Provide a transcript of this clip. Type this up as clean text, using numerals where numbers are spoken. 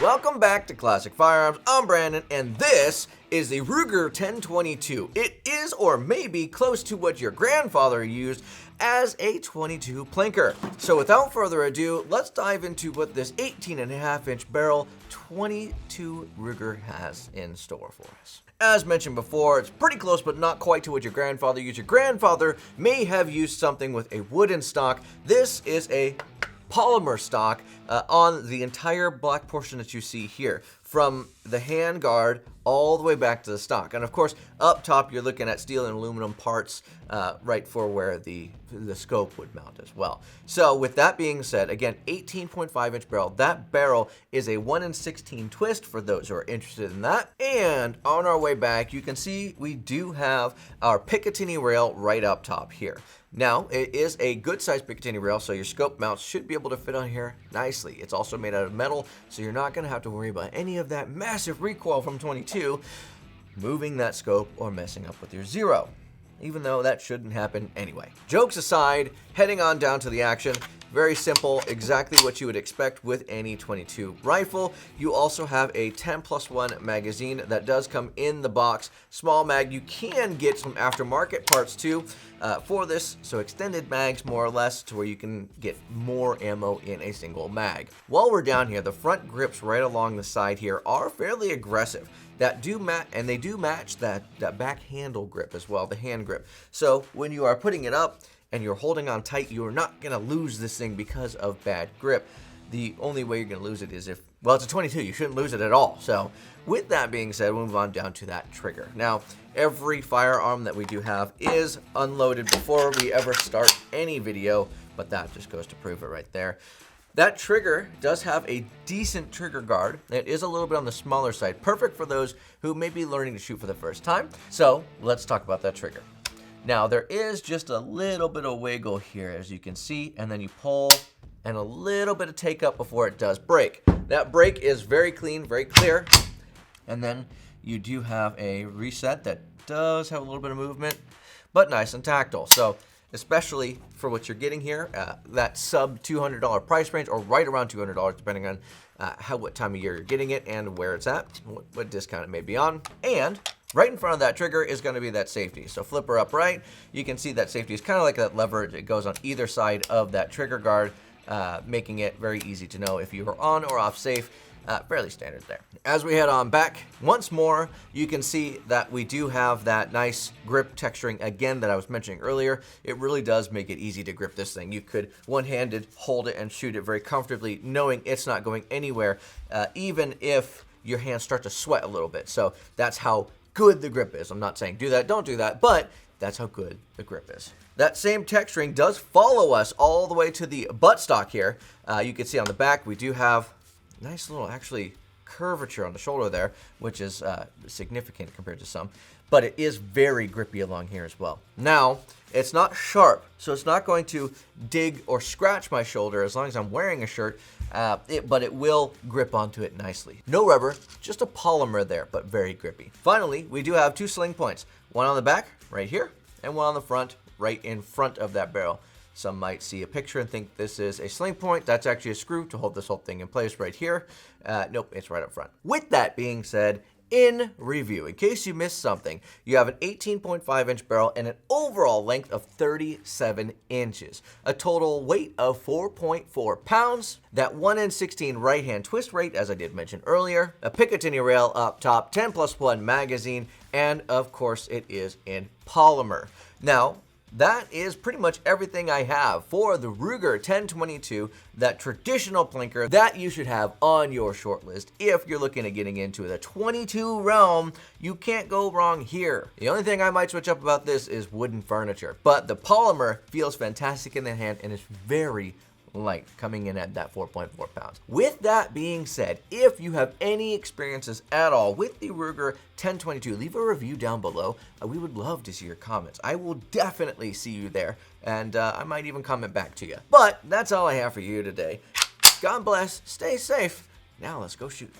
Welcome back to Classic Firearms. I'm Brandon, and this is the Ruger 1022. It is or may be close to what your grandfather used as a 22 plinker. So without further ado, let's dive into what this 18.5-inch barrel 22 Ruger has in store for us. As mentioned before, it's pretty close but not quite to what your grandfather used. Your grandfather may have used something with a wooden stock. This is a polymer stock on the entire black portion that you see here, from the hand guard all the way back to the stock. And of course, up top you're looking at steel and aluminum parts right for where the scope would mount as well. So with that being said, again, 18.5-inch barrel. That barrel is a 1 in 16 twist for those who are interested in that. And on our way back, you can see we do have our Picatinny rail right up top here. Now, it is a good-sized Picatinny rail, so your scope mounts should be able to fit on here nicely. It's also made out of metal, so you're not going to have to worry about any of that massive recoil from 22 moving that scope or messing up with your zero, even though that shouldn't happen anyway. Jokes aside, heading on down to the action. Very simple, exactly what you would expect with any 22 rifle. You also have a 10+1 magazine that does come in the box. Small mag. You can get some aftermarket parts too for this, so extended mags more or less, to where you can get more ammo in a single mag. While we're down here, the front grips right along the side here are fairly aggressive. That do and they do match that back handle grip as well, the hand grip. So when you are putting it up and you're holding on tight, you're not going to lose this thing because of bad grip. The only way you're going to lose it is if, well, it's a 22. You shouldn't lose it at all. So with that being said, we'll move on down to that trigger. Now, every firearm that we do have is unloaded before we ever start any video, but that just goes to prove it right there. That trigger does have a decent trigger guard. It is a little bit on the smaller side, perfect for those who may be learning to shoot for the first time. So let's talk about that trigger. Now, there is just a little bit of wiggle here, as you can see, and then you pull, and a little bit of take up before it does break. That break is very clean, very clear, and then you do have a reset that does have a little bit of movement, but nice and tactile. So especially for what you're getting here, that sub $200 price range, or right around $200, depending on what time of year you're getting it and where it's at, what discount it may be on. And right in front of that trigger is going to be that safety. So flip her up right. You can see that safety is kind of like that lever. It goes on either side of that trigger guard, making it very easy to know if you are on or off safe. Fairly standard there. As we head on back, once more, you can see that we do have that nice grip texturing again that I was mentioning earlier. It really does make it easy to grip this thing. You could one-handed hold it and shoot it very comfortably, knowing it's not going anywhere, even if your hands start to sweat a little bit. So that's how good the grip is. I'm not saying do that, don't do that, but that's how good the grip is. That same texturing does follow us all the way to the buttstock here. You can see on the back we do have nice little actually curvature on the shoulder there, which is significant compared to some, but it is very grippy along here as well. Now, it's not sharp, so it's not going to dig or scratch my shoulder as long as I'm wearing a shirt, but it will grip onto it nicely. No rubber, just a polymer there, but very grippy. Finally, we do have two sling points, one on the back right here and one on the front right in front of that barrel. Some might see a picture and think this is a sling point. That's actually a screw to hold this whole thing in place right here. Nope, it's right up front. With that being said, in review, in case you missed something, you have an 18.5-inch barrel and an overall length of 37 inches. A total weight of 4.4 pounds. That 1 in 16 right-hand twist rate, as I did mention earlier. A Picatinny rail up top, 10+1 magazine, and of course it is in polymer. Now, that is pretty much everything I have for the Ruger 1022, that traditional plinker that you should have on your short list if you're looking at getting into the 22 realm. You can't go wrong here. The only thing I might switch up about this is wooden furniture, but the polymer feels fantastic in the hand and it's very light, coming in at that 4.4 pounds. With that being said, if you have any experiences at all with the Ruger 1022, leave a review down below. We would love to see your comments. I will definitely see you there, and I might even comment back to you. But that's all I have for you today. God bless, stay safe. Now let's go shoot.